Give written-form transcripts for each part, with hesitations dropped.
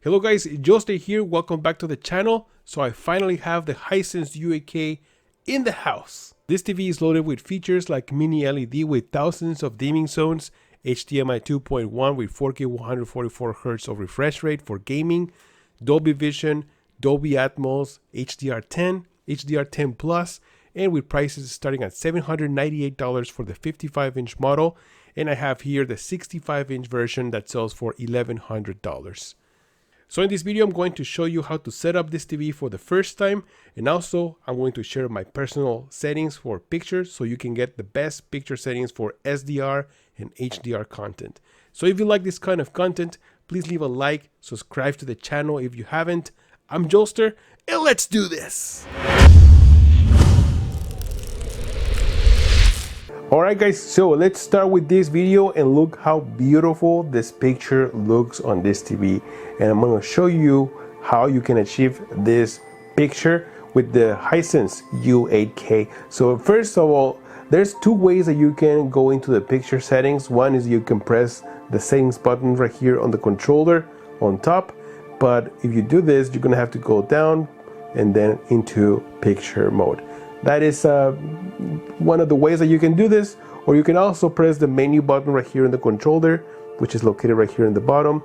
Hello guys, Joste here, welcome back to the channel. So I finally have the Hisense U8K in the house. This TV is loaded with features like mini LED with thousands of dimming zones, HDMI 2.1 with 4K 144Hz of refresh rate for gaming, Dolby Vision, Dolby Atmos, HDR10, HDR10 Plus, and with prices starting at $798 for the 55-inch model. And I have here the 65-inch version that sells for $1,100. So in this video, I'm going to show you how to set up this TV for the first time, and also I'm going to share my personal settings for pictures so you can get the best picture settings for SDR and HDR content. So if you like this kind of content, please leave a like, subscribe to the channel if you haven't. I'm Joster, and let's do this! Alright guys, so let's start with this video and look how beautiful this picture looks on this TV. And I'm going to show you how you can achieve this picture with the Hisense U8K. So first of all, there's two ways that you can go into the picture settings. One is you can press the settings button right here on the controller on top. But if you do this, you're going to have to go down and then into picture mode. That is one of the ways that you can do this, or you can also press the menu button right here in the controller, which is located right here in the bottom.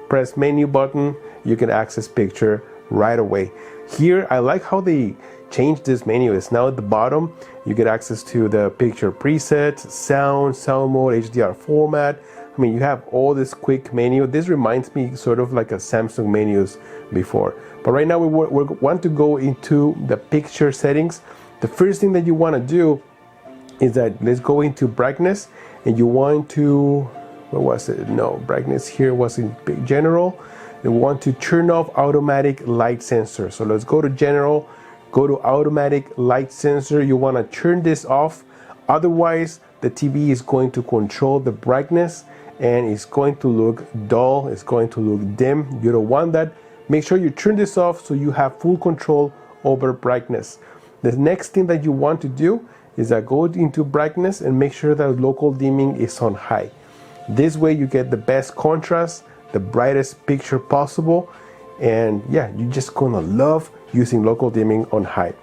Press menu button, you can access picture right away. Here, I like how they changed this menu. It's now at the bottom. You get access to the picture presets, sound mode, HDR format. I mean, you have all this quick menu. This reminds me sort of like a Samsung menus before. But right now we want to go into the picture settings. The first thing that you want to do is that let's go into brightness, and you want to, what was it? No, brightness here was in general. You want to turn off automatic light sensor. So let's go to general, go to automatic light sensor. You want to turn this off. Otherwise, the TV is going to control the brightness and it's going to look dull. It's going to look dim. You don't want that. Make sure you turn this off so you have full control over brightness. The next thing that you want to do is that go into brightness and make sure that local dimming is on high. This way you get the best contrast, the brightest picture possible, and yeah, you're just gonna love using local dimming on high.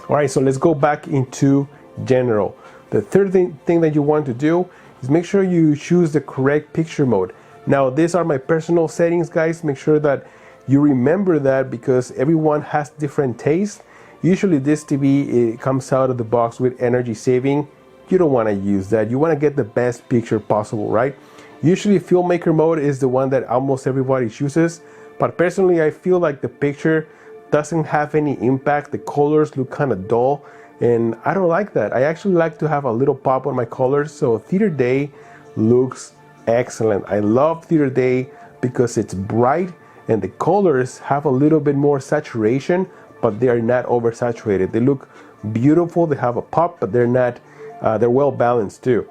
Alright, so let's go back into general. The third thing that you want to do is make sure you choose the correct picture mode. Now, these are my personal settings, guys. Make sure that you remember that because everyone has different tastes. Usually this TV, it comes out of the box with energy saving. You don't want to use that. You want to get the best picture possible, right? Usually filmmaker mode is the one that almost everybody chooses. But personally, I feel like the picture doesn't have any impact. The colors look kind of dull, and I don't like that. I actually like to have a little pop on my colors. So Theater Day looks excellent. I love Theater Day because it's bright and the colors have a little bit more saturation, but they are not oversaturated. They look beautiful. They have a pop, but they're not. They're well balanced too.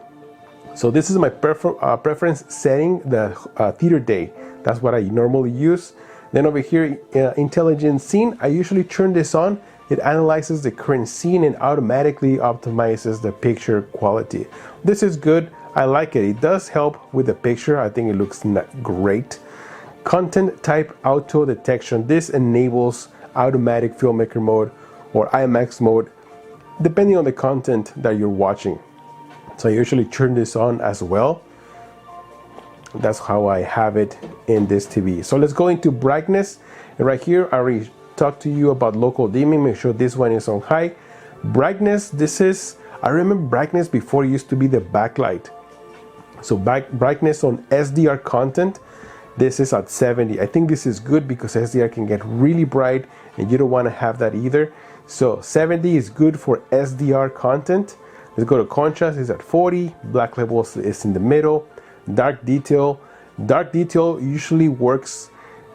So this is my preference setting, the Theater Day. That's what I normally use. Then over here, Intelligent Scene. I usually turn this on. It analyzes the current scene and automatically optimizes the picture quality. This is good. I like it. It does help with the picture. I think it looks great. Content type auto detection. This enables automatic filmmaker mode or IMAX mode depending on the content that you're watching. So I usually turn this on as well. That's how I have it in this TV. So let's go into brightness, and right here I already talked to you about local dimming. Make sure this one is on high. Brightness, this is, I remember brightness before used to be the backlight. So brightness on SDR content, this is at 70. I think this is good because SDR can get really bright and you don't want to have that either. So 70 is good for SDR content. Let's go to contrast, it's at 40. Black levels is in the middle. Dark detail usually works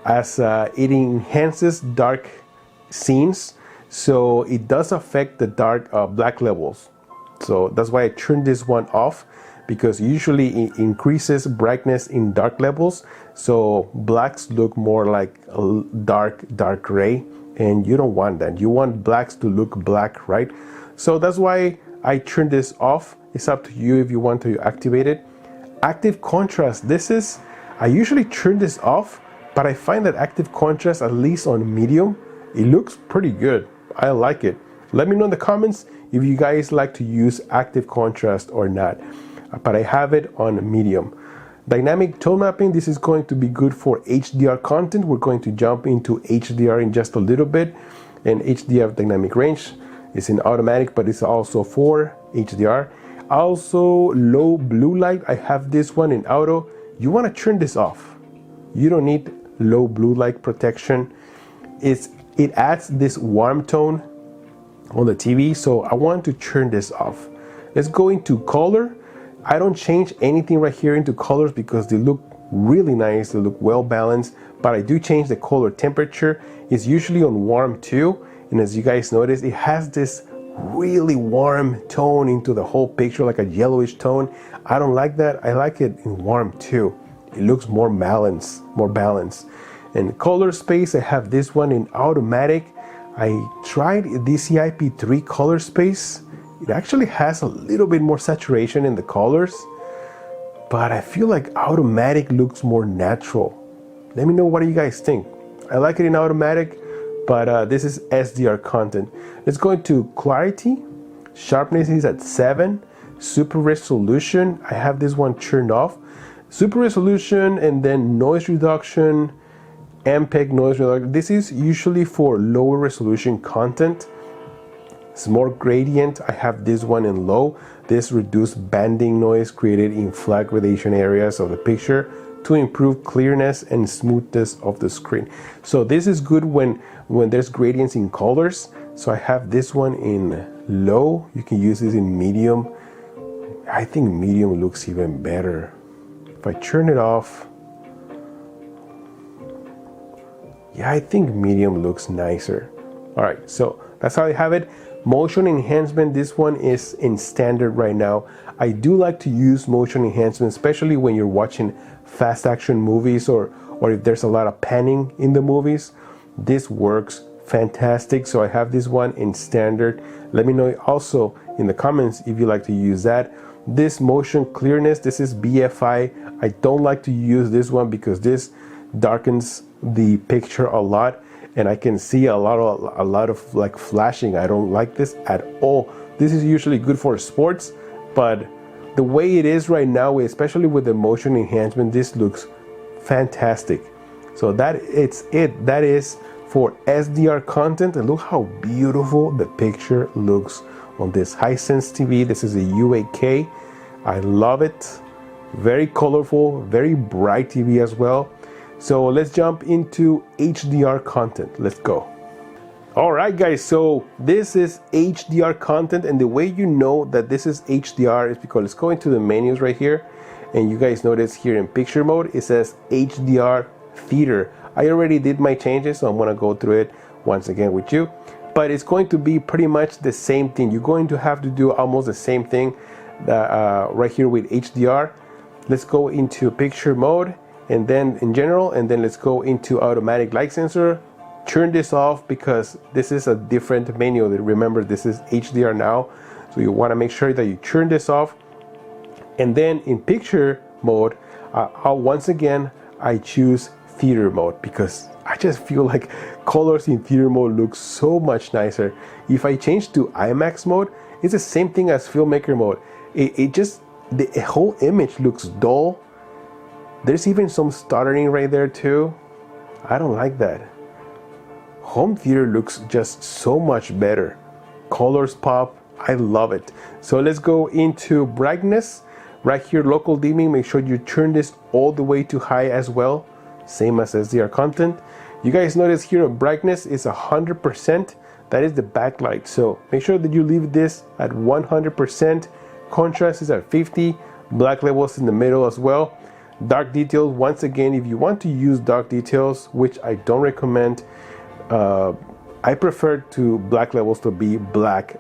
as it enhances dark scenes. So it does affect the dark black levels. So that's why I turned this one off, because usually it increases brightness in dark levels. So blacks look more like a dark gray, and you don't want that. You want blacks to look black, right? So that's why I turned this off. It's up to you if you want to activate it. Active contrast, this is, I usually turn this off but I find that active contrast, at least on medium, it looks pretty good. I like it. Let me know in the comments if you guys like to use active contrast or not, but I have it on medium. Dynamic tone mapping, this is going to be good for HDR content. We're going to jump into HDR in just a little bit, and HDR dynamic range is in automatic, but it's also for HDR. Also, low blue light, I have this one in auto. You want to turn this off. You don't need low blue light protection. It adds this warm tone on the TV, so I want to turn this off. Let's go into color. I don't change anything right here into colors because they look really nice, they look well balanced, but I do change the color temperature. It's usually on warm too, and as you guys notice, it has this really warm tone into the whole picture, like a yellowish tone. I don't like that. I like it in warm too. It looks more balanced. And color space, I have this one in automatic. I tried DCI-P3 color space. It actually has a little bit more saturation in the colors, but I feel like automatic looks more natural. Let me know what you guys think. I like it in automatic, but this is SDR content. Let's go into clarity. Sharpness is at 7. Super resolution, I have this one turned off. Super resolution, and then noise reduction, MPEG noise reduction. This is usually for lower resolution content. Small gradient, I have this one in low. This reduced banding noise created in flat gradation areas of the picture to improve clearness and smoothness of the screen. So this is good when there's gradients in colors. So I have this one in low. You can use this in medium. I think medium looks even better. If I turn it off, yeah, I think medium looks nicer. All right, so that's how I have it. Motion enhancement, this one is in standard right now. I do like to use motion enhancement, especially when you're watching fast action movies or if there's a lot of panning in the movies. This works fantastic. So I have this one in standard. Let me know also in the comments if you like to use that. This motion clearness, this is BFI. I don't like to use this one because this darkens the picture a lot, and I can see a lot of like flashing. I don't like this at all. This is usually good for sports, but the way it is right now, especially with the motion enhancement, this looks fantastic. So that is for SDR content, and look how beautiful the picture looks on this Hisense TV. This is a U8K. I love it. Very colorful, very bright TV as well. So let's jump into HDR content. Let's go. All right, guys, so this is HDR content, and the way you know that this is HDR is because let's go into the menus right here, and you guys notice here in picture mode, it says HDR theater. I already did my changes, so I'm gonna go through it once again with you, but it's going to be pretty much the same thing. You're going to have to do almost the same thing right here with HDR. Let's go into picture mode, and then in general, and then let's go into automatic light sensor. Turn this off because this is a different menu. Remember, this is HDR now, so you want to make sure that you turn this off. And then in picture mode, once again I choose theater mode because I just feel like colors in theater mode look so much nicer. If I change to IMAX mode, it's the same thing as filmmaker mode. It just, the whole image looks dull. There's even some stuttering right there too. I don't like that. Home theater looks just so much better. Colors pop, I love it. So let's go into brightness. Right here, local dimming, make sure you turn this all the way to high as well. Same as SDR content. You guys notice here brightness is 100%. That is the backlight. So make sure that you leave this at 100%. Contrast is at 50. Black levels in the middle as well. Dark details, once again, if you want to use dark details, which I don't recommend, I prefer to black levels to be black.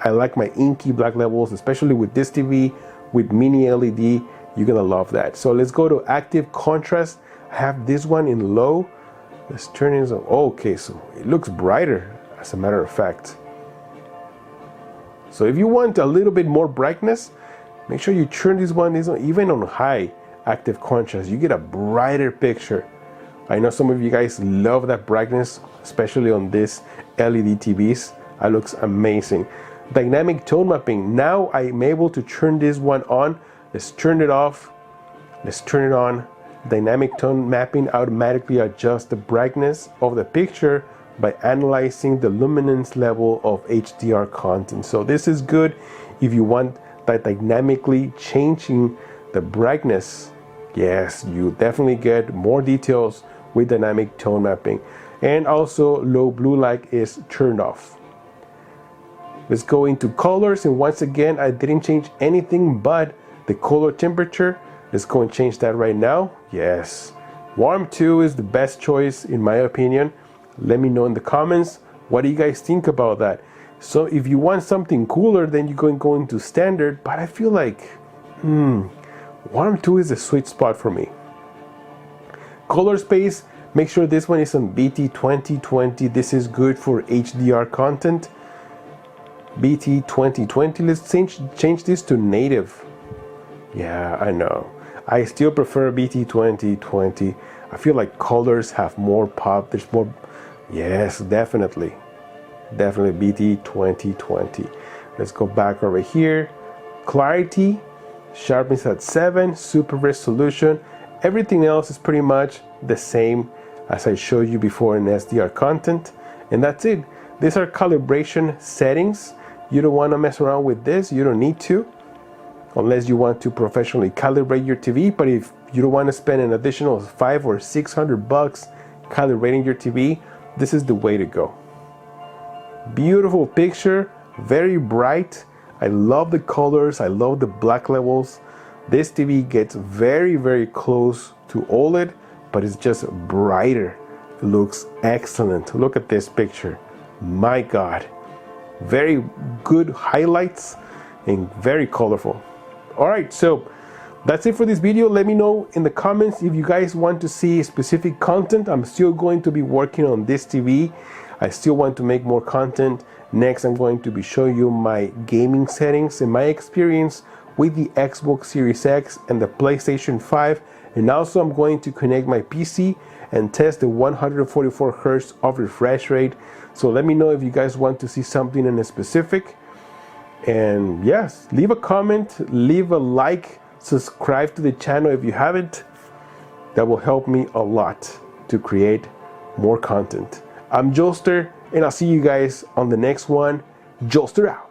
I like my inky black levels, especially with this TV, with mini LED. You're gonna love that. So let's go to active contrast. I have this one in low. Let's turn it on. Okay, so it looks brighter, as a matter of fact. So if you want a little bit more brightness, make sure you turn this one even on high active contrast. You get a brighter picture. I know some of you guys love that brightness, especially on this LED TVs. It looks amazing. Dynamic tone mapping. Now I'm able to turn this one on. Let's turn it off. Let's turn it on. Dynamic tone mapping automatically adjusts the brightness of the picture by analyzing the luminance level of HDR content. So this is good if you want that dynamically changing the brightness. Yes, you definitely get more details with dynamic tone mapping. And also low blue light is turned off. Let's go into colors, and once again I didn't change anything but the color temperature. Let's go and change that right now. Yes, warm 2 is the best choice in my opinion. Let me know in the comments, what do you guys think about that? So if you want something cooler, then you can go into standard, but I feel like warm 2 is a sweet spot for me. Color space, make sure this one is on BT 2020. This is good for HDR content. BT 2020. Let's change this to native. Yeah, I know. I still prefer BT 2020. I feel like colors have more pop. There's more. Yes, definitely. Definitely BT 2020. Let's go back over here. Clarity, sharpness at 7, super resolution. Everything else is pretty much the same as I showed you before in SDR content. And that's it. These are calibration settings. You don't want to mess around with this. You don't need to, unless you want to professionally calibrate your TV. But if you don't want to spend an additional $500 or $600 calibrating your TV, this is the way to go. Beautiful picture, very bright. I love the colors. I love the black levels. This TV gets very, very close to OLED, but it's just brighter. It looks excellent. Look at this picture. My God. Very good highlights and very colorful. Alright, so that's it for this video. Let me know in the comments if you guys want to see specific content. I'm still going to be working on this TV. I still want to make more content. Next, I'm going to be showing you my gaming settings and my experience with the Xbox Series X and the PlayStation 5. And also I'm going to connect my PC and test the 144 Hz of refresh rate. So let me know if you guys want to see something in a specific. And yes, leave a comment, leave a like, subscribe to the channel if you haven't. That will help me a lot to create more content. I'm Joester, and I'll see you guys on the next one. Joester out.